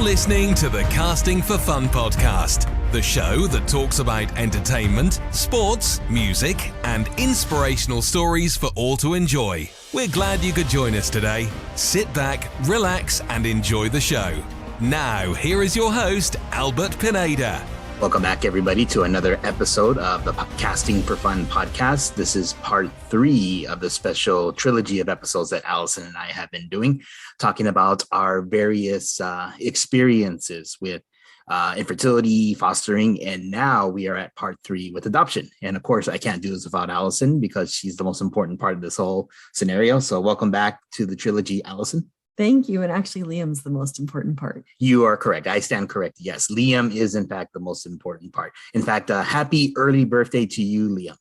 You're listening to the Casting for Fun podcast, the show that talks about entertainment, sports, music, and inspirational stories for all to enjoy. We're glad you could join us today. Sit back, relax, and enjoy the show. Now, here is your host, Allison Pineda. Welcome back, everybody, to another episode of the Casting for Fun podcast. This is part 3 of the special trilogy of episodes that Allison and I have been doing, talking about our various experiences with infertility, fostering, and now we are at part 3 with adoption. And of course, I can't do this without Allison because she's the most important part of this whole scenario. So welcome back to the trilogy, Allison. Thank you. And actually, Liam's the most important part. You are correct. I stand correct. Yes, Liam is, in fact, the most important part. In fact, happy early birthday to you, Liam.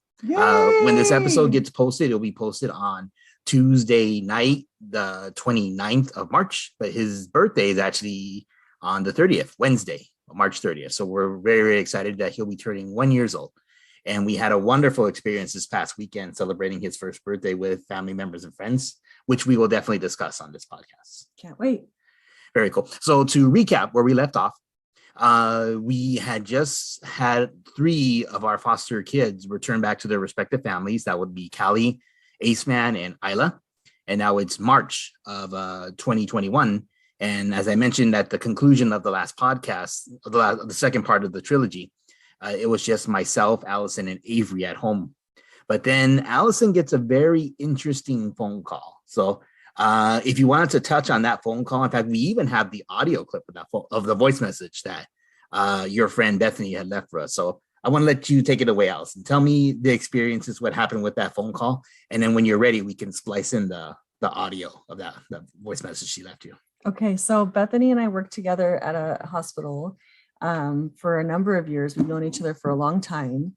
When this episode gets posted, it'll be posted on Tuesday night, the 29th of March. But his birthday is actually on the 30th, Wednesday, March 30th. So we're very, very excited that he'll be turning 1 year old. And we had a wonderful experience this past weekend celebrating his first birthday with family members and friends, which we will definitely discuss on this podcast. Can't wait. Very cool. So to recap where we left off, we had just had 3 of our foster kids return back to their respective families. That would be Callie, Aceman, and Isla. And now it's March of 2021. And as I mentioned at the conclusion of the last podcast, the second part of the trilogy, it was just myself, Allison, and Avery at home. But then Allison gets a very interesting phone call. So if you wanted to touch on that phone call, in fact, we even have the audio clip of that of the voice message that your friend Bethany had left for us. So I want to let you take it away, Allison. Tell me the experiences, what happened with that phone call. And then when you're ready, we can splice in the audio of that voice message she left you. Okay, so Bethany and I worked together at a hospital for a number of years. We've known each other for a long time.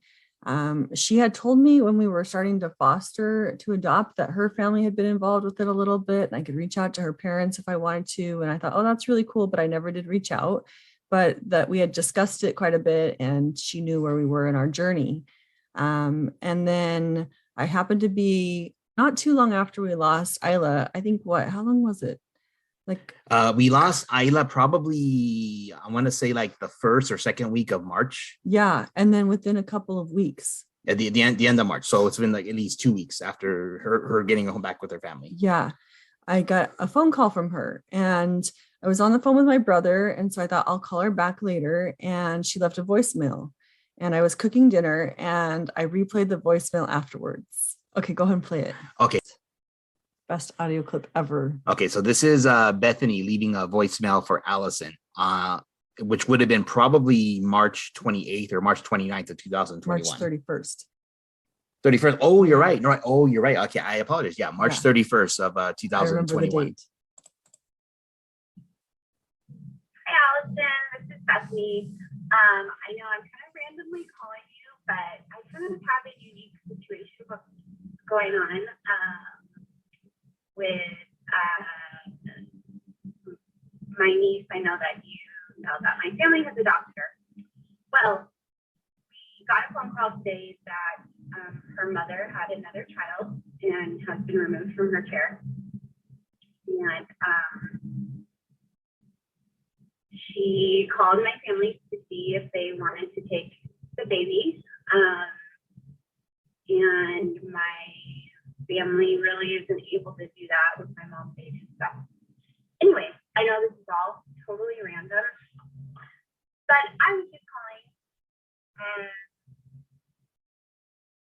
She had told me when we were starting to foster to adopt that her family had been involved with it a little bit, and I could reach out to her parents if I wanted to. And I thought, oh, that's really cool, but I never did reach out. But that we had discussed it quite a bit, and she knew where we were in our journey. And then I happened to be not too long after we lost Isla. I think how long was it? We lost Isla probably, I want to say like the first or second week of March. Yeah. And then within a couple of weeks. At the end of March. So it's been like at least 2 weeks after her getting home back with her family. Yeah. I got a phone call from her and I was on the phone with my brother. And so I thought I'll call her back later. And she left a voicemail and I was cooking dinner and I replayed the voicemail afterwards. Okay, go ahead and play it. Okay. Best audio clip ever. Okay, so this is Bethany leaving a voicemail for Allison, which would have been probably March 28th or March 29th of 2021. March 31st. 31st. Oh, you're right. No, oh, you're right. Okay, I apologize. Yeah, March 31st of 2021. I remember the date. Hi, Allison. This is Bethany. I know I'm kind of randomly calling you, but I kind of have a unique situation going on. With my niece, I know that you know that my family has adopted her. Well, we got a phone call today that her mother had another child and has been removed from her care. And she called my family to see if they wanted to take the baby. And my family really isn't able to do that with my mom's age and stuff. Anyway, I know this is all totally random, but I was just calling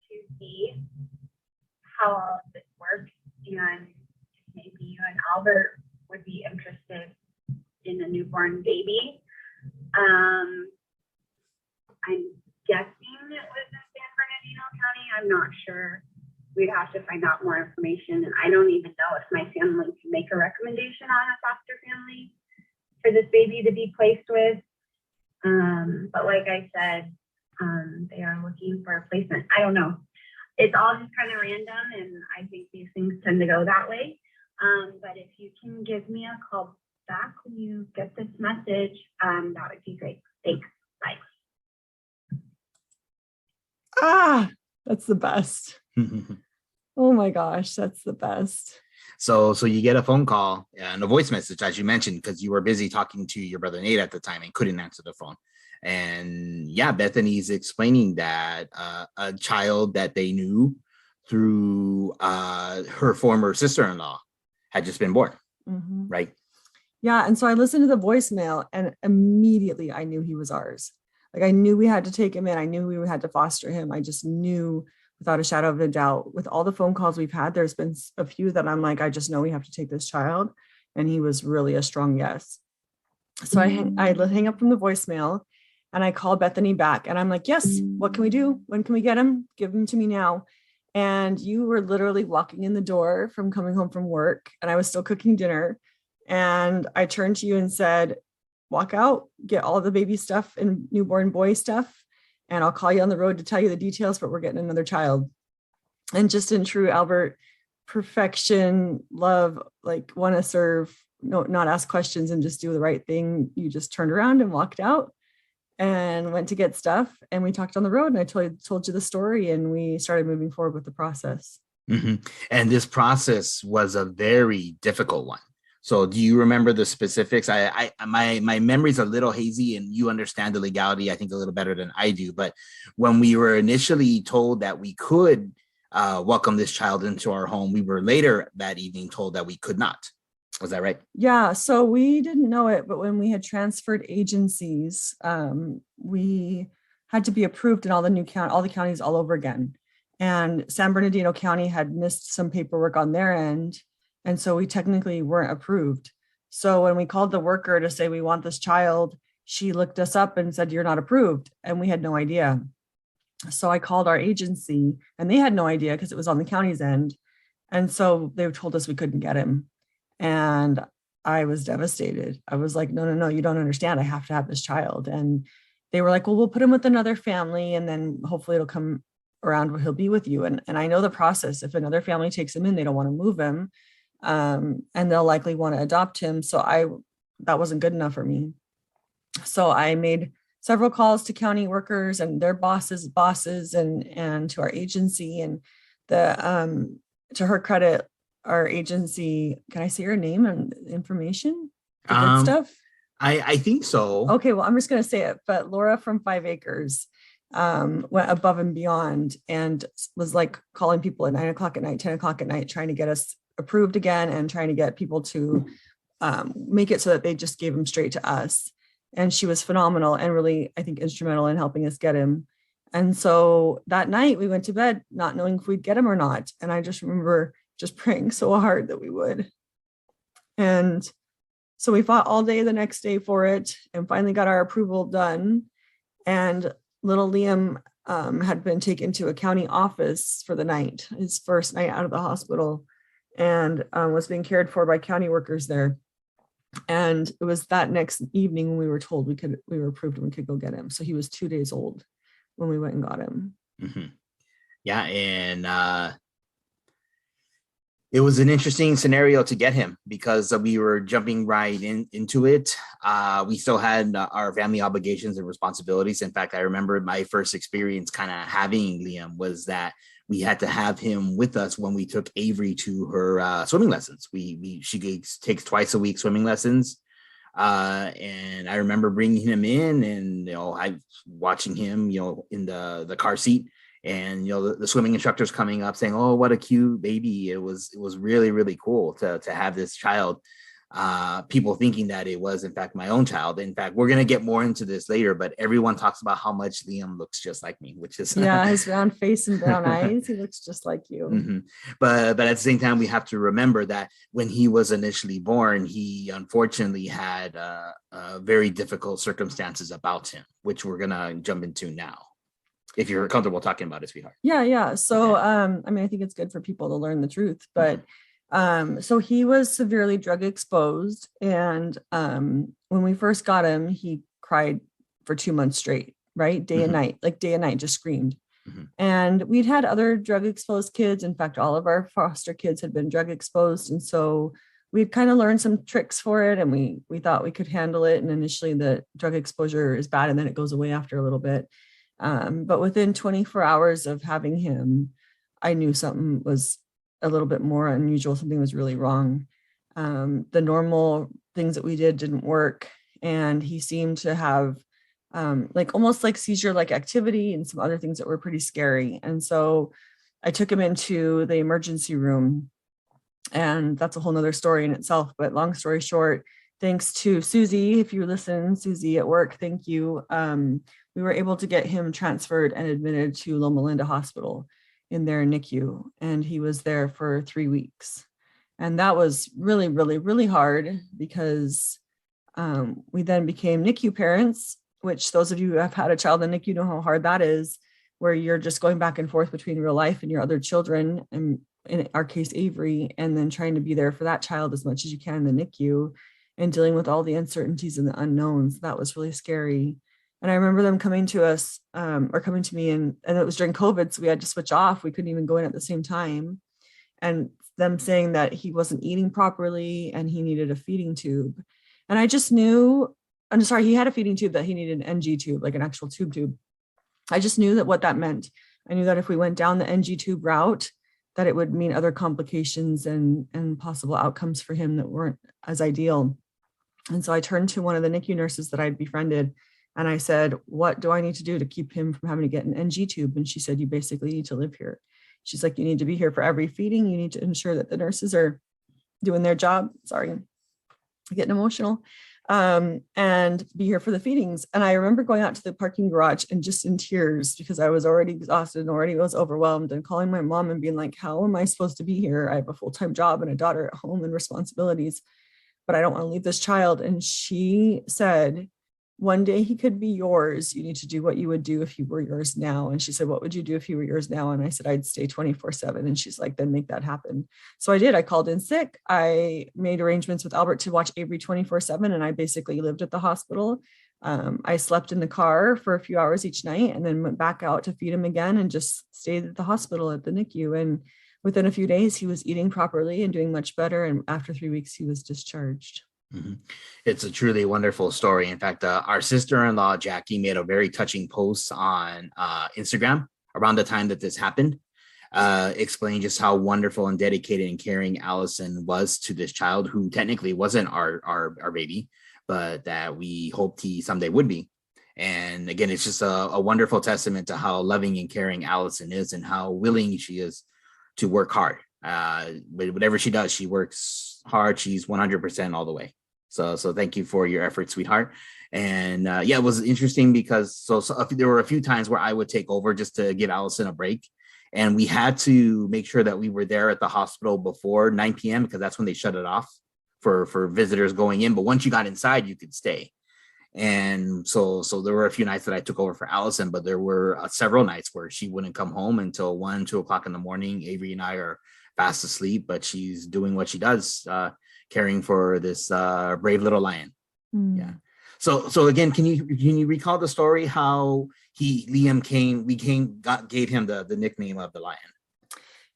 to see how all of this works and if maybe you and Albert would be interested in a newborn baby. I'm guessing it was in San Bernardino County. I'm not sure. We'd have to find out more information. And I don't even know if my family can make a recommendation on a foster family for this baby to be placed with. But like I said, they are looking for a placement. I don't know. It's all just kind of random. And I think these things tend to go that way. But if you can give me a call back when you get this message, that would be great. Thanks. Bye. Ah, that's the best. Oh my gosh, that's the best. So you get a phone call and a voice message, as you mentioned, because you were busy talking to your brother Nate at the time and couldn't answer the phone. And yeah, Bethany's explaining that a child that they knew through her former sister-in-law had just been born, right? Yeah. And so I listened to the voicemail and immediately I knew he was ours. Like I knew we had to take him in. I knew we had to foster him. I just knew without a shadow of a doubt. With all the phone calls we've had, there's been a few that I'm like, I just know we have to take this child. And he was really a strong yes. So I hang up from the voicemail and I call Bethany back and I'm like, yes, what can we do? When can we get him? Give him to me now. And you were literally walking in the door from coming home from work and I was still cooking dinner. And I turned to you and said, walk out, get all the baby stuff and newborn boy stuff. And I'll call you on the road to tell you the details, but we're getting another child. And just in true Albert perfection, love, like want to serve, no, not ask questions and just do the right thing. You just turned around and walked out and went to get stuff. And we talked on the road and I told you the story and we started moving forward with the process. And this process was a very difficult one. So do you remember the specifics? My memory's a little hazy and you understand the legality, I think, a little better than I do. But when we were initially told that we could welcome this child into our home, we were later that evening told that we could not. Was that right? Yeah. So we didn't know it, but when we had transferred agencies, we had to be approved in all the counties all over again. And San Bernardino County had missed some paperwork on their end. And so we technically weren't approved. So when we called the worker to say we want this child, she looked us up and said, you're not approved. And we had no idea. So I called our agency and they had no idea because it was on the county's end. And so they told us we couldn't get him. And I was devastated. I was like, no, you don't understand. I have to have this child. And they were like, well, we'll put him with another family and then hopefully it'll come around where he'll be with you. And I know the process. If another family takes him in, they don't want to move him. And they'll likely want to adopt him. So that wasn't good enough for me. So I made several calls to county workers and their bosses and to our agency and to her credit, our agency, can I say her name and information? The good stuff? I think so. Okay, well, I'm just going to say it, but Laura from 5 Acres went above and beyond and was like calling people at 9 o'clock at night, 10 o'clock at night, trying to get us approved again and trying to get people to make it so that they just gave him straight to us. And she was phenomenal and really, I think, instrumental in helping us get him. And so that night we went to bed not knowing if we'd get him or not. And I just remember just praying so hard that we would. And so we fought all day the next day for it and finally got our approval done. And little Liam had been taken to a county office for the night, his first night out of the hospital, and was being cared for by county workers there. And it was that next evening when we were told we were approved and we could go get him. So he was 2 days old when we went and got him. Yeah. And it was an interesting scenario to get him because we were jumping right into it. We still had our family obligations and responsibilities. In fact, I remember my first experience kind of having Liam was that we had to have him with us when we took Avery to her swimming lessons. She takes twice a week swimming lessons. And I remember bringing him in and, I watching him, in the car seat and, the swimming instructors coming up saying, oh, what a cute baby. It was really, really cool to have this child. People thinking that it was in fact my own child. In fact, we're going to get more into this later, but everyone talks about how much Liam looks just like me, which is his round face and brown eyes. He looks just like you. But at the same time, we have to remember that when he was initially born, he unfortunately had very difficult circumstances about him, which we're going to jump into now. If you're comfortable talking about it, sweetheart. Yeah. So, I think it's good for people to learn the truth, but so he was severely drug exposed. And when we first got him, he cried for 2 months straight, right? Day and night, just screamed. And we'd had other drug exposed kids. In fact, all of our foster kids had been drug exposed. And so we'd kind of learned some tricks for it and we thought we could handle it. And initially the drug exposure is bad and then it goes away after a little bit. But within 24 hours of having him, I knew something was a little bit more unusual. Something was really wrong. The normal things that we did didn't work. And he seemed to have like almost like seizure-like activity and some other things that were pretty scary. And so I took him into the emergency room, and that's a whole nother story in itself. But long story short, thanks to Susie, if you listen, Susie at work, thank you. We were able to get him transferred and admitted to Loma Linda Hospital in their NICU. And he was there for 3 weeks. And that was really, really, really hard because we then became NICU parents, which those of you who have had a child in NICU know how hard that is, where you're just going back and forth between real life and your other children, and in our case, Avery, and then trying to be there for that child as much as you can in the NICU and dealing with all the uncertainties and the unknowns. That was really scary. And I remember them coming to us or coming to me, and it was during COVID, so we had to switch off. We couldn't even go in at the same time. And them saying that he wasn't eating properly and he needed a feeding tube. And I just knew, I'm sorry, he had a feeding tube, that he needed an NG tube, like an actual tube. I just knew that what that meant. I knew that if we went down the NG tube route, that it would mean other complications and possible outcomes for him that weren't as ideal. And so I turned to one of the NICU nurses that I'd befriended, and I said, what do I need to do to keep him from having to get an NG tube? And she said, you basically need to live here. She's like, you need to be here for every feeding. You need to ensure that the nurses are doing their job. Sorry, I'm getting emotional. And be here for the feedings. And I remember going out to the parking garage and just in tears because I was already exhausted and already was overwhelmed, and calling my mom and being like, how am I supposed to be here? I have a full-time job and a daughter at home and responsibilities, but I don't want to leave this child. And she said, one day he could be yours. You need to do what you would do if he were yours now. And she said, what would you do if he were yours now? And I said, I'd stay 24/7. And she's like, then make that happen. So I did. I called in sick. I made arrangements with Albert to watch Avery 24/7. And I basically lived at the hospital. I slept in the car for a few hours each night and then went back out to feed him again and just stayed at the hospital at the NICU. And within a few days, he was eating properly and doing much better. And after 3 weeks, he was discharged. Mm-hmm. It's a truly wonderful story. In fact, our sister-in-law, Jackie, made a very touching post on Instagram around the time that this happened, explaining just how wonderful and dedicated and caring Allison was to this child, who technically wasn't our baby, but that we hoped he someday would be. And again, it's just a wonderful testament to how loving and caring Allison is and how willing she is to work hard. Whatever she does, she works hard. She's 100% all the way. So thank you for your effort, sweetheart. And it was interesting because there were a few times where I would take over just to give Allison a break. And we had to make sure that we were there at the hospital before 9 p.m. because that's when they shut it off for visitors going in. But once you got inside, you could stay. And so there were a few nights that I took over for Allison, but there were several nights where she wouldn't come home until 1-2 o'clock in the morning. Avery and I are fast asleep, but she's doing what she does, caring for this brave little lion. Yeah. So again, can you recall the story how Liam gave him the nickname of the lion?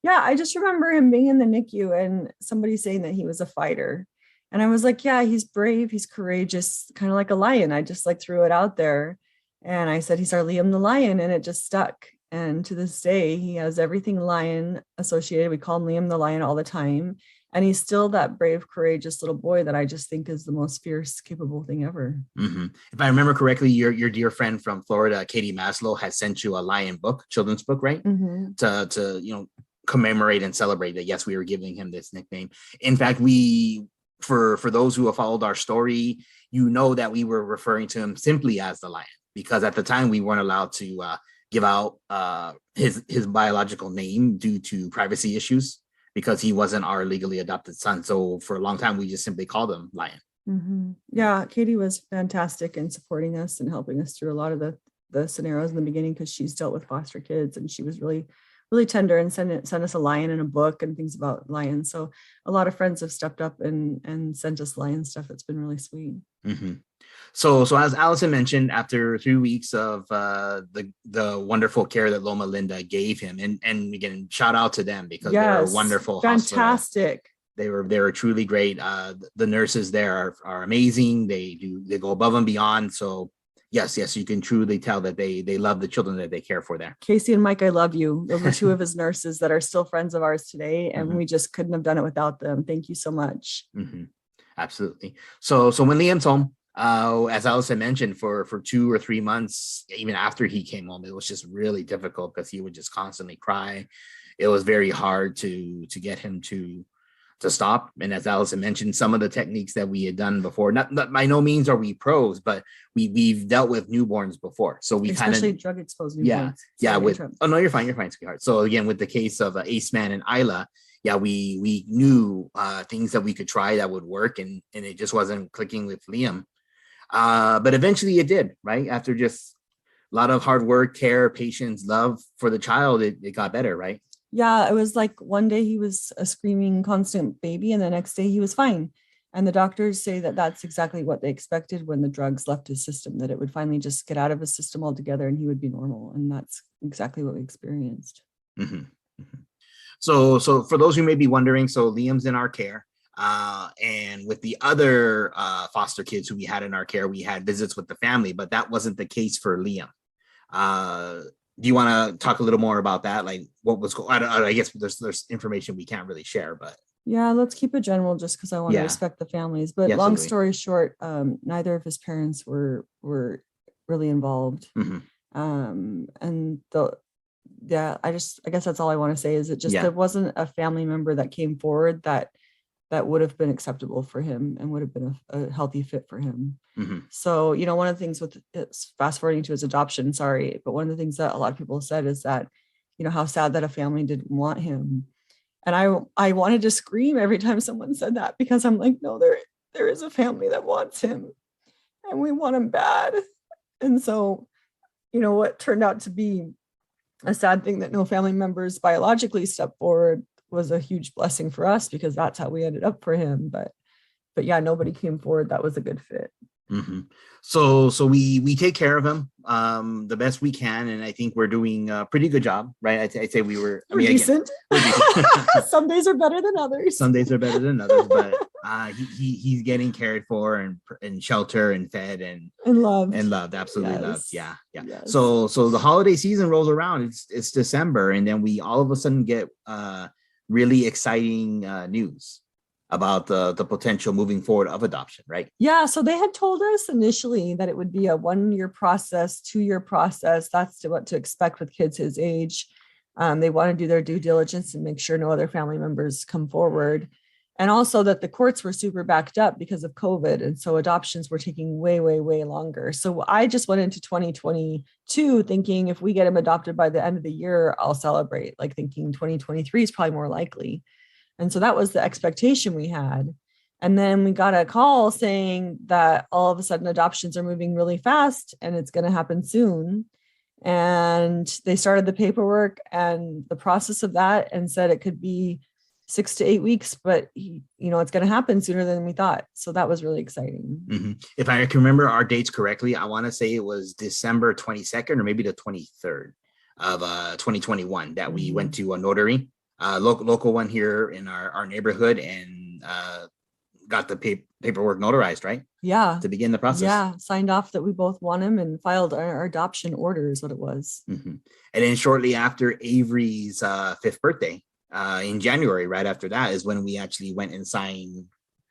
Yeah, I just remember him being in the NICU and somebody saying that he was a fighter. And I was like, yeah, he's brave, he's courageous, kind of like a lion. I just threw it out there. And I said, he's our Liam the lion, and it just stuck. And to this day, he has everything lion associated. We call him Liam the lion all the time. And he's still that brave, courageous little boy that I just think is the most fierce, capable thing ever. Mm-hmm. If I remember correctly, your dear friend from Florida, Katie Maslow, has sent you a lion book, children's book, right? Mm-hmm. To commemorate and celebrate that. Yes, we were giving him this nickname. In fact, for those who have followed our story, that we were referring to him simply as the lion, because at the time we weren't allowed to give out his biological name due to privacy issues, because he wasn't our legally adopted son. So for a long time, we just simply called him Lion. Mm-hmm. Yeah, Katie was fantastic in supporting us and helping us through a lot of the scenarios in the beginning, because she's dealt with foster kids, and she was really, really tender and sent us a lion in a book and things about lions. So a lot of friends have stepped up and sent us lion stuff. It's been really sweet. Mm-hmm. So as Allison mentioned, after 3 weeks of the wonderful care that Loma Linda gave him, and again, shout out to them, because they're a wonderful, fantastic hospital. They were truly great. The nurses there are amazing. They go above and beyond. So Yes, you can truly tell that they love the children that they care for there. Casey and Mike, I love you. Those were two of his nurses that are still friends of ours today, and we just couldn't have done it without them. Thank you so much. Absolutely. So when Liam's home, as Allison mentioned, for 2 or 3 months, even after he came home, it was just really difficult because he would just constantly cry. It was very hard to get him to stop. And as Allison mentioned, some of the techniques that we had done before, not by no means are we pros, but we've dealt with newborns before. So we especially drug exposed newborns. No, you're fine, sweetheart. So again, with the case of Aceman and Isla, we knew things that we could try that would work, and it just wasn't clicking with Liam. But eventually it did, right? After just a lot of hard work, care, patience, love for the child, it got better, right? Yeah, it was like one day he was a screaming constant baby, and the next day he was fine. And the doctors say that that's exactly what they expected when the drugs left his system, that it would finally just get out of his system altogether and he would be normal. And that's exactly what we experienced. So for those who may be wondering, so Liam's in our care. And with the other foster kids who we had in our care, we had visits with the family, but that wasn't the case for Liam. Do you want to talk a little more about that? Like what was going on? I guess there's information we can't really share, but. Yeah, let's keep it general just because I want to respect the families. But long story short, neither of his parents were really involved. I guess that's all I want to say is it just there wasn't a family member that came forward that would have been acceptable for him and would have been a healthy fit for him. So, one of the things with fast forwarding to his adoption, but one of the things that a lot of people said is that, how sad that a family didn't want him. And I wanted to scream every time someone said that, because I'm like, no, there is a family that wants him and we want him bad. And so, what turned out to be a sad thing that no family members biologically stepped forward was a huge blessing for us, because that's how we ended up for him. But yeah, nobody came forward that was a good fit. So we take care of him the best we can, and I think we're doing a pretty good job, right? I'd say we're decent. Some days are better than others. But he's getting cared for and shelter and fed and loved, absolutely loved. Yeah. Yes. So the holiday season rolls around. It's December, and then we all of a sudden get really exciting news about the potential moving forward of adoption, right? Yeah. So they had told us initially that it would be a 1-year process, 2-year process. That's what to expect with kids his age. They want to do their due diligence and make sure no other family members come forward. And also that the courts were super backed up because of COVID. And so adoptions were taking way, way, way longer. So I just went into 2022 thinking if we get him adopted by the end of the year, I'll celebrate, like thinking 2023 is probably more likely. And so that was the expectation we had. And then we got a call saying that all of a sudden adoptions are moving really fast and it's going to happen soon. And they started the paperwork and the process of that and said it could be 6 to 8 weeks, but it's going to happen sooner than we thought. So that was really exciting. If I can remember our dates correctly, I want to say it was December 22nd or maybe the 23rd of 2021 that we went to a notary. Local one here in our neighborhood, and got the paperwork notarized, right? Yeah. To begin the process. Yeah. Signed off that we both want him and filed our adoption order is what it was. And then shortly after Avery's 5th birthday, in January, right after that is when we actually went and signed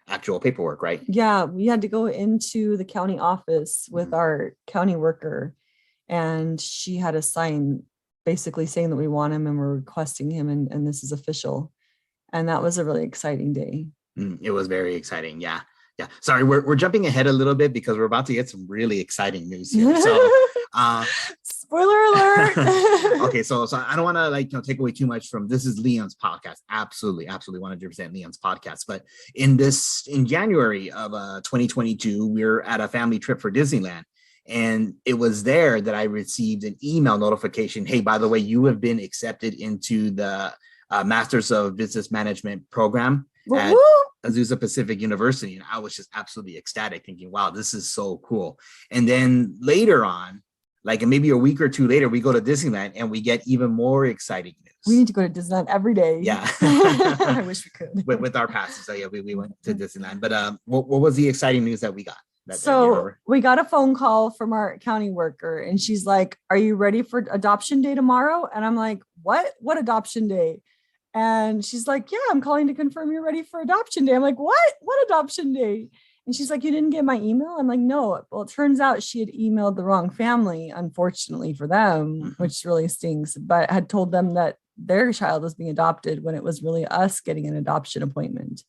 actual paperwork, right? Yeah. We had to go into the county office with our county worker, and she had to sign basically saying that we want him and we're requesting him and this is official. And that was a really exciting day. It was very exciting. Yeah. Sorry, we're jumping ahead a little bit because we're about to get some really exciting news here. So spoiler alert. Okay, so I don't want to take away too much from this is Leon's podcast. Absolutely 100% Leon's podcast. But in January of 2022, we're at a family trip for Disneyland. And it was there that I received an email notification. Hey, by the way, you have been accepted into the Masters of Business Management program at Azusa Pacific University. And I was just absolutely ecstatic thinking, wow, this is so cool. And then later on, like maybe a week or two later, we go to Disneyland and we get even more exciting news. We need to go to Disneyland every day. Yeah. I wish we could. with our passes. So yeah, we went to Disneyland. But what was the exciting news that we got? that you So remember? we got a phone call from our county worker and she's like, "Are you ready for adoption day tomorrow?" And I'm like, What adoption day?" And she's like, "Yeah, I'm calling to confirm you're ready for adoption day." I'm like, What adoption day?" And she's like, "You didn't get my email?" I'm like, "No." Well, it turns out she had emailed the wrong family, unfortunately for them, which really stings, but had told them that their child was being adopted when it was really us getting an adoption appointment.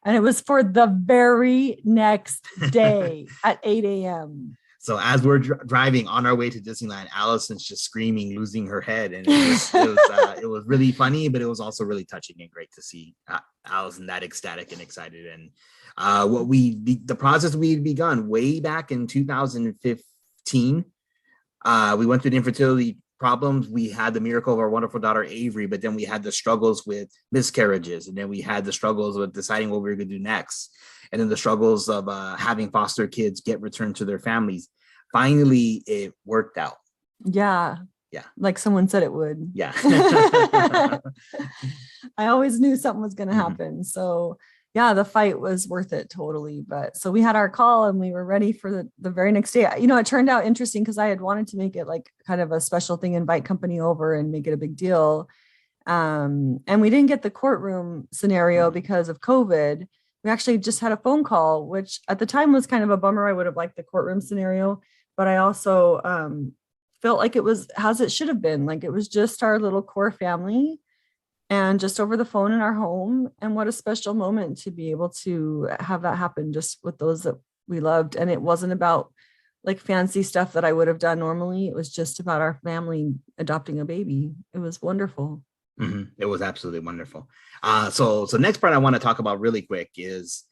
And it was for the very next day at 8 a.m. So as we're driving on our way to Disneyland, Allison's just screaming, losing her head, and it was really funny, but it was also really touching and great to see Allison that ecstatic and excited. And the process we'd begun way back in 2015. We went through the infertility problems. We had the miracle of our wonderful daughter Avery, but then we had the struggles with miscarriages, and then we had the struggles with deciding what we were going to do next, and then the struggles of having foster kids get returned to their families. Finally, it worked out. Yeah. Like someone said it would. Yeah. I always knew something was going to happen. So yeah, the fight was worth it totally. But so we had our call and we were ready for the very next day. You know, it turned out interesting because I had wanted to make it like kind of a special thing, invite company over and make it a big deal. And we didn't get the courtroom scenario because of COVID. We actually just had a phone call, which at the time was kind of a bummer. I would have liked the courtroom scenario, but I also felt like it was as it should have been. Like it was just our little core family and just over the phone in our home. And what a special moment to be able to have that happen just with those that we loved. And it wasn't about like fancy stuff that I would have done normally. It was just about our family adopting a baby. It was wonderful. It was absolutely wonderful. So next part I want to talk about really quick is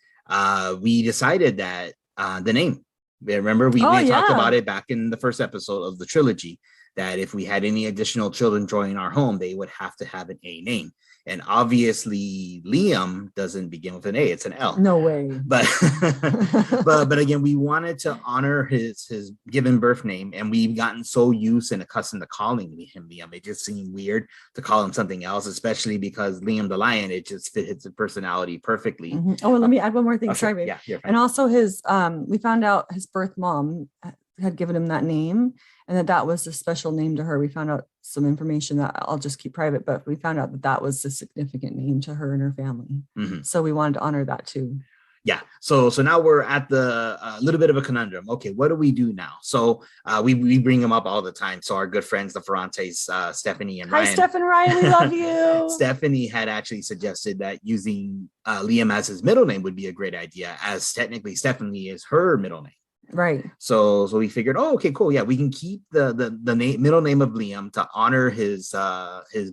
we decided that the name. Remember, we talked about it back in the first episode of the trilogy, that if we had any additional children join our home, they would have to have an A name. And obviously Liam doesn't begin with an A, it's an L. No way. But but again, we wanted to honor his given birth name, and we've gotten so used and accustomed to calling him Liam. It just seemed weird to call him something else, especially because Liam the Lion, it just fits his personality perfectly. Oh, and let me add one more thing. Okay. Sorry, babe. Yeah, you're fine. And also his we found out his birth mom had given him that name, and that was a special name to her. We found out some information that I'll just keep private, but we found out that was a significant name to her and her family. So we wanted to honor that too. Yeah. So now we're at the little bit of a conundrum. Okay, what do we do now? So we bring them up all the time. So our good friends, the Ferrantes, Stephanie and Ryan. Hi, Steph and Ryan. We love you. Stephanie had actually suggested that using Liam as his middle name would be a great idea, as technically Stephanie is her middle name. Right. So we figured, oh, okay, cool. Yeah, we can keep the middle name of Liam to honor his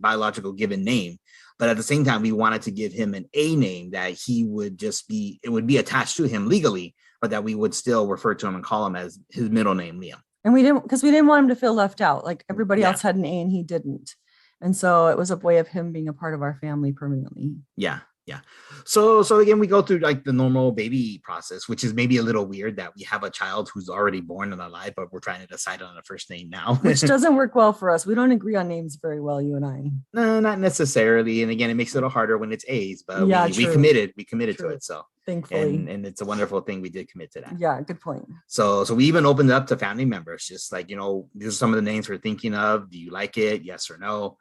biological given name. But at the same time, we wanted to give him an A name that he would it would be attached to him legally, but that we would still refer to him and call him as his middle name, Liam. And we didn't want him to feel left out. Like everybody else had an A and he didn't. And so it was a way of him being a part of our family permanently. Yeah. Yeah. So again, we go through like the normal baby process, which is maybe a little weird that we have a child who's already born and alive, but we're trying to decide on a first name now. Which doesn't work well for us. We don't agree on names very well, you and I. No, not necessarily. And again, it makes it a little harder when it's A's, but yeah, we committed true. to it. So thankfully. And it's a wonderful thing we did commit to that. Yeah, good point. So we even opened it up to family members, just like, these are some of the names we're thinking of. Do you like it? Yes or no?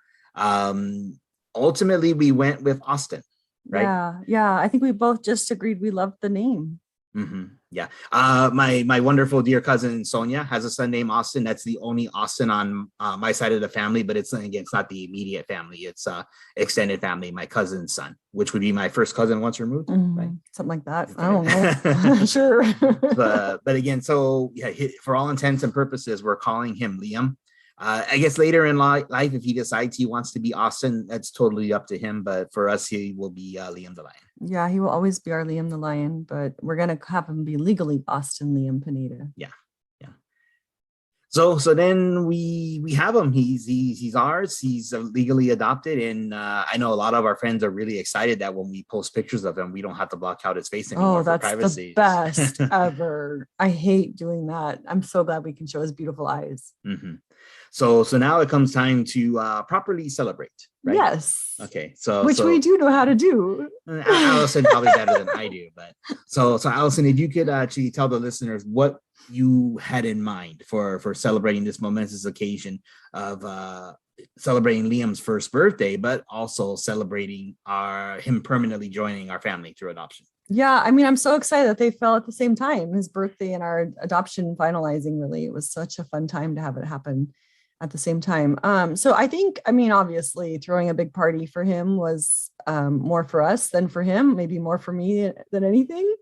Ultimately, we went with Austin. Right. Yeah. I think we both just agreed we loved the name. Yeah. My wonderful dear cousin Sonia has a son named Austin. That's the only Austin on my side of the family, but it's not the immediate family. It's extended family, my cousin's son, which would be my first cousin once removed. Right? Something like that. I don't know. Sure. but again, so yeah, for all intents and purposes, we're calling him Liam. I guess later in life, if he decides he wants to be Austin, that's totally up to him. But for us, he will be Liam the Lion. Yeah, he will always be our Liam the Lion, but we're going to have him be legally Austin Liam Pineda. Yeah. So then we have him. He's ours. He's legally adopted, and I know a lot of our friends are really excited that when we post pictures of him, we don't have to block out his face anymore. Oh, that's for privacy. The best ever. I hate doing that. I'm so glad we can show his beautiful eyes. So now it comes time to properly celebrate. right? Yes. Okay. So Which we do know how to do. Allison probably better than I do, but so Allison, if you could actually tell the listeners what you had in mind for celebrating this momentous occasion of celebrating Liam's first birthday, but also celebrating him permanently joining our family through adoption. Yeah, I mean, I'm so excited that they fell at the same time, his birthday and our adoption finalizing. Really, it was such a fun time to have it happen at the same time. So I think, I mean, obviously throwing a big party for him was more for us than for him, maybe more for me than anything.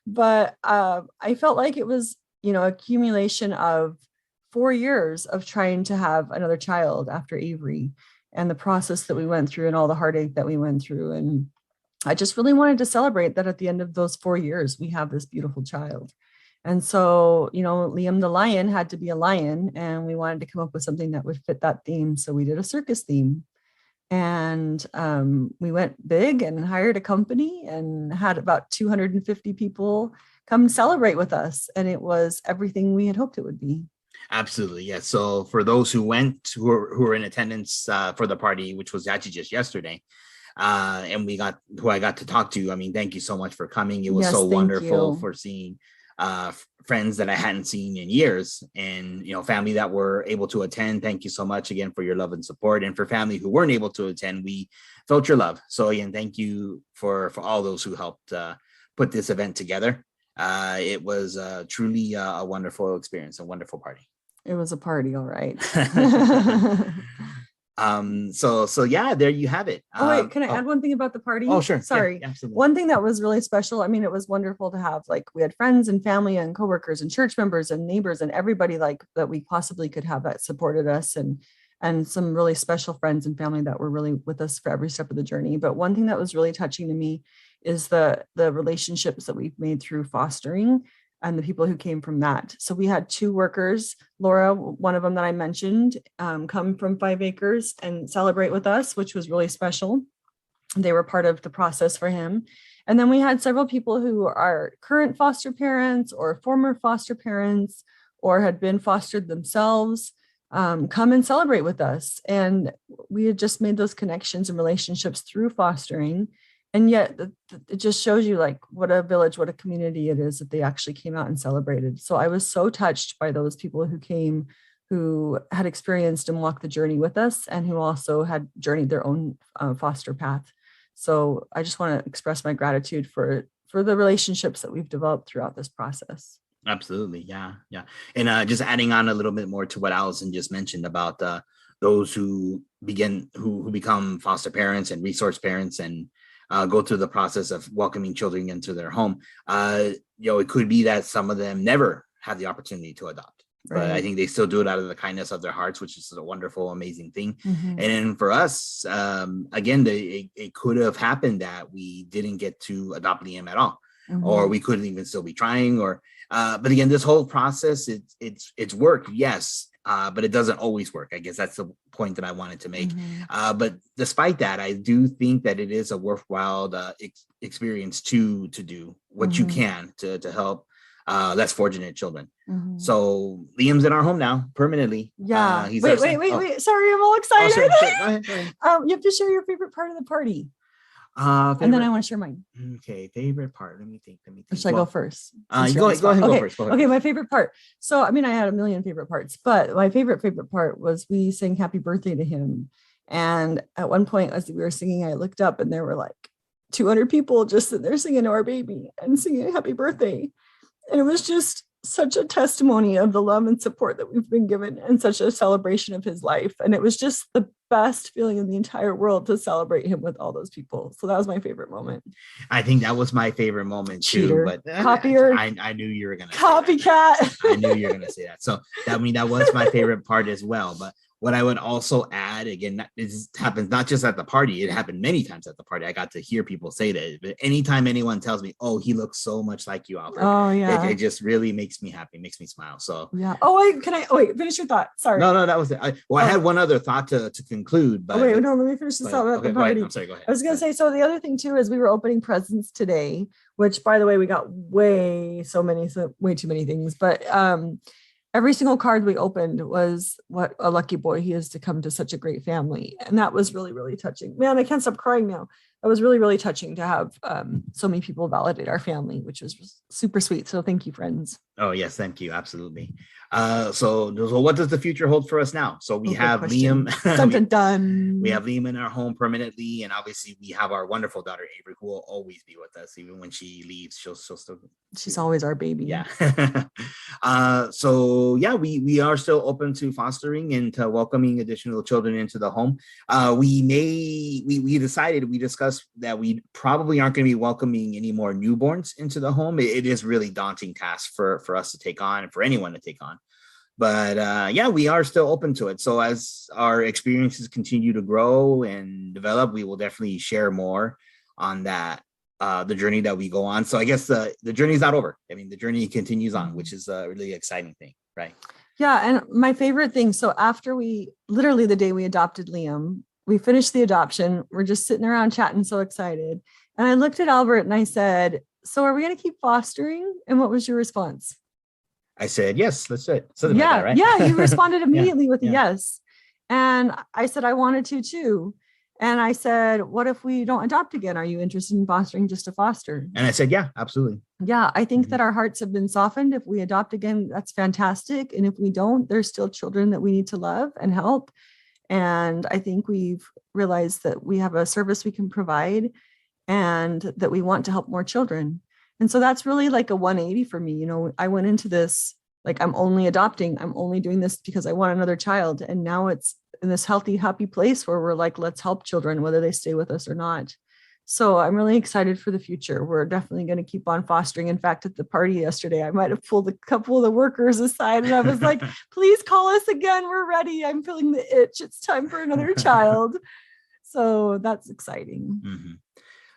But I felt like it was, accumulation of 4 years of trying to have another child after Avery, and the process that we went through and all the heartache that we went through. And I just really wanted to celebrate that at the end of those 4 years, we have this beautiful child. And so, Liam the lion had to be a lion, and we wanted to come up with something that would fit that theme. So we did a circus theme, and we went big and hired a company and had about 250 people come celebrate with us. And it was everything we had hoped it would be. Absolutely. Yes. So for those who went, who were in attendance for the party, which was actually just yesterday, and who I got to talk to. I mean, thank you so much for coming. It was so wonderful for seeing friends that I hadn't seen in years, and family that were able to attend. Thank you so much again for your love and support. And for family who weren't able to attend, we felt your love. So again, thank you for all those who helped put this event together. It was truly a wonderful experience, a wonderful party. It was a party, all right. So yeah, there you have it. Oh wait, can I add one thing about the party? Oh sure. Sorry. Yeah, absolutely. One thing that was really special, I mean, it was wonderful to have, like, we had friends and family and coworkers and church members and neighbors and everybody like that we possibly could have that supported us, and some really special friends and family that were really with us for every step of the journey. But one thing that was really touching to me is the relationships that we've made through fostering and the people who came from that. So we had 2 workers, Laura, one of them that I mentioned, come from 5 Acres and celebrate with us, which was really special. They were part of the process for him. And then we had several people who are current foster parents or former foster parents or had been fostered themselves, come and celebrate with us. And we had just made those connections and relationships through fostering. And yet it just shows you like what a village, what a community it is that they actually came out and celebrated. So I was so touched by those people who came, who had experienced and walked the journey with us, and who also had journeyed their own foster path. So I just want to express my gratitude for the relationships that we've developed throughout this process. Absolutely. Yeah. And just adding on a little bit more to what Allison just mentioned about those who become foster parents and resource parents and go through the process of welcoming children into their home. It could be that some of them never have the opportunity to adopt. Right. But I think they still do it out of the kindness of their hearts, which is a wonderful, amazing thing. Mm-hmm. And then for us, again, it could have happened that we didn't get to adopt Liam at all, mm-hmm. or we couldn't even still be trying. But again, this whole process, it's work, yes, but it doesn't always work. I guess that's the point that I wanted to make. Mm-hmm. But despite that, I do think that it is a worthwhile experience to do what mm-hmm. you can to help less fortunate children. Mm-hmm. So Liam's in our home now permanently. Yeah. Wait. Sorry, I'm all excited. Go ahead. You have to share your favorite part of the party. And then I want to share mine. Okay, favorite part. Let me think. Or should I go first? Go ahead. Go first. Okay, my favorite part. So, I mean, I had a million favorite parts, but my favorite part was we sang happy birthday to him. And at one point, as we were singing, I looked up and there were like 200 people just sitting there singing to our baby and singing happy birthday. And it was just such a testimony of the love and support that we've been given and such a celebration of his life. And it was just the best feeling in the entire world to celebrate him with all those people. So that was my favorite moment. I think that was my favorite moment Cheater. Too. But Copier. I knew you were going to copycat. I knew you were going to say that. So that was my favorite part as well. But what I would also add, again, this happens not just at the party, it happened many times at the party. I got to hear people say that. But anytime anyone tells me, oh, he looks so much like you, Alfred, it just really makes me happy, makes me smile. So yeah. Oh, wait, finish your thought. Sorry. No, that was it. I had one other thought to conclude. But let me finish this thought about the party. I'm sorry, go ahead. I was going to say, so the other thing too is we were opening presents today, which by the way, we got way too many things, but every single card we opened was what a lucky boy he is to come to such a great family. And that was really, really touching. Man, I can't stop crying now. It was really, really touching to have so many people validate our family, which was super sweet. So thank you, friends. Oh, yes. Thank you. Absolutely. So what does the future hold for us now? So we have question. Liam. Dun, dun, dun. We have Liam in our home permanently. And obviously we have our wonderful daughter, Avery, who will always be with us. Even when she leaves, she'll still. She's always our baby. Yeah. So yeah, we are still open to fostering and to welcoming additional children into the home. We discussed that we probably aren't going to be welcoming any more newborns into the home. It is really daunting task for us to take on and for anyone to take on. But yeah, we are still open to it. So as our experiences continue to grow and develop, we will definitely share more on that, the journey that we go on. So I guess the journey is not over. I mean, the journey continues on, which is a really exciting thing, right? Yeah. And my favorite thing, so after literally the day we adopted Liam, we finished the adoption. We're just sitting around chatting, so excited. And I looked at Albert and I said, so are we going to keep fostering? And what was your response? I said, yes, let's do it. Something like that, right? Yeah, you responded immediately with a yes. And I said, I wanted to too. And I said, what if we don't adopt again? Are you interested in fostering just to foster? And I said, yeah, absolutely. Yeah, I think that our hearts have been softened. If we adopt again, that's fantastic. And if we don't, there's still children that we need to love and help. And I think we've realized that we have a service we can provide and that we want to help more children. And so that's really like a 180 for me. You know, I went into this, like, I'm only adopting, I'm only doing this because I want another child. And now it's in this healthy, happy place where we're like, let's help children, whether they stay with us or not. So I'm really excited for the future. We're definitely going to keep on fostering. In fact, at the party yesterday, I might have pulled a couple of the workers aside and I was like, please call us again. We're ready. I'm feeling the itch. It's time for another child. So that's exciting. Mm-hmm.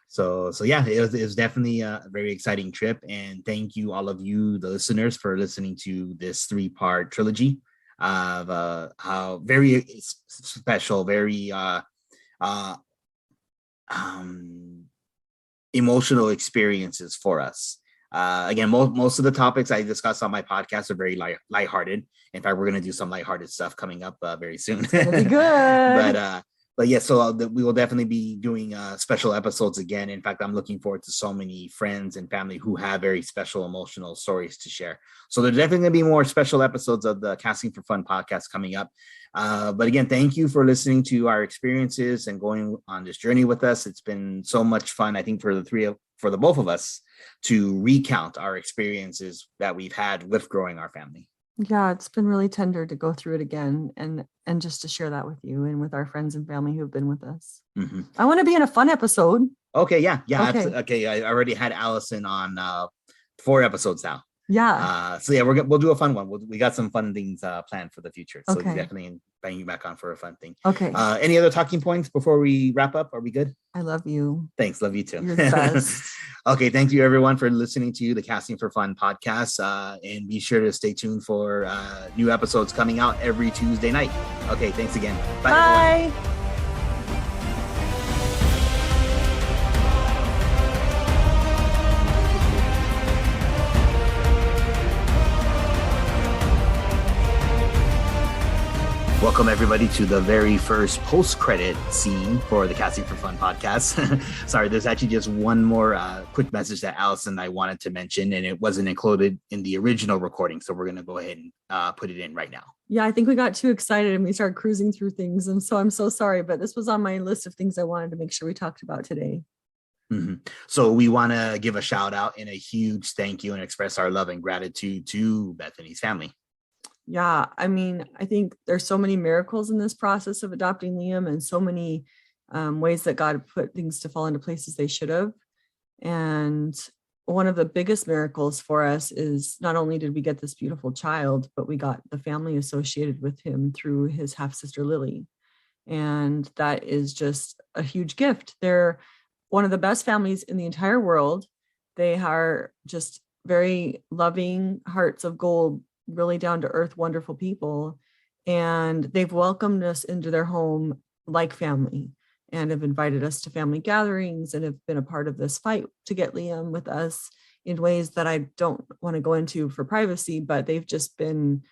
So yeah, it was definitely a very exciting trip. And thank you, all of you, the listeners, for listening to this 3-part trilogy of how very special, very emotional experiences for us. Again, most of the topics I discuss on my podcast are very lighthearted. In fact, we're going to do some lighthearted stuff coming up very soon. That'll be good. But yeah, so we will definitely be doing special episodes again. In fact, I'm looking forward to so many friends and family who have very special emotional stories to share. So there's definitely going to be more special episodes of the Casting for Fun podcast coming up. But again, thank you for listening to our experiences and going on this journey with us. It's been so much fun, I think, for the both of us to recount our experiences that we've had with growing our family. Yeah, it's been really tender to go through it again and just to share that with you and with our friends and family who have been with us. Mm-hmm. I want to be in a fun episode. Okay, yeah. Okay, I already had Allison on 4 episodes now. Yeah. So yeah, we'll do a fun one. We got some fun things planned for the future. So we definitely bring you back on for a fun thing. Okay. Any other talking points before we wrap up? Are we good? I love you. Thanks. Love you too. You're the best. Okay. Thank you everyone for listening to the Casting for Fun podcast. And be sure to stay tuned for new episodes coming out every Tuesday night. Okay. Thanks again. Bye. Everyone. Welcome everybody to the very first post-credit scene for the Casting for Fun podcast. Sorry, there's actually just one more quick message that Allison and I wanted to mention, and it wasn't included in the original recording, so we're going to go ahead and put it in right now. Yeah, I think we got too excited and we started cruising through things, and so I'm so sorry, but this was on my list of things I wanted to make sure we talked about today. Mm-hmm. So we want to give a shout out and a huge thank you and express our love and gratitude to Bethany's family. Yeah, I mean, I think there's so many miracles in this process of adopting Liam and so many ways that God put things to fall into places they should have. And one of the biggest miracles for us is not only did we get this beautiful child, but we got the family associated with him through his half-sister Lily. And that is just a huge gift. They're one of the best families in the entire world. They are just very loving, hearts of gold, really down to earth, wonderful people. And they've welcomed us into their home like family and have invited us to family gatherings and have been a part of this fight to get Liam with us in ways that I don't want to go into for privacy, but they've just been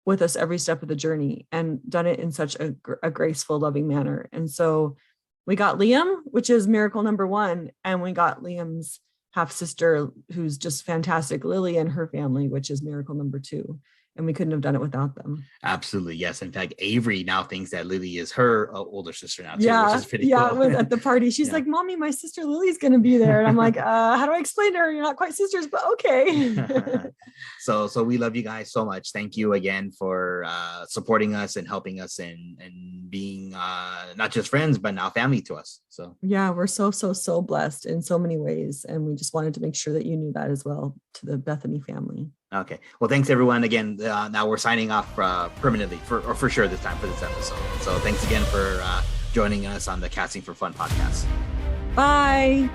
with us every step of the journey and done it in such a graceful, loving manner. And so we got Liam, which is miracle number 1. And we got Liam's half sister, who's just fantastic, Lily, and her family, which is miracle number 2. And we couldn't have done it without them. Absolutely. Yes. In fact, Avery now thinks that Lily is her older sister now too, Yeah. which is pretty Yeah. cool. It was at the party. She's like, Mommy, my sister Lily's going to be there. And I'm like, how do I explain to her? You're not quite sisters, but okay. So we love you guys so much. Thank you again for supporting us and helping us and being not just friends, but now family to us. So yeah, we're so blessed in so many ways. And we just wanted to make sure that you knew that as well, to the Bethany family. Okay. Well, thanks everyone. Again, now we're signing off permanently for sure this time for this episode. So thanks again for joining us on the Casting for Fun podcast. Bye.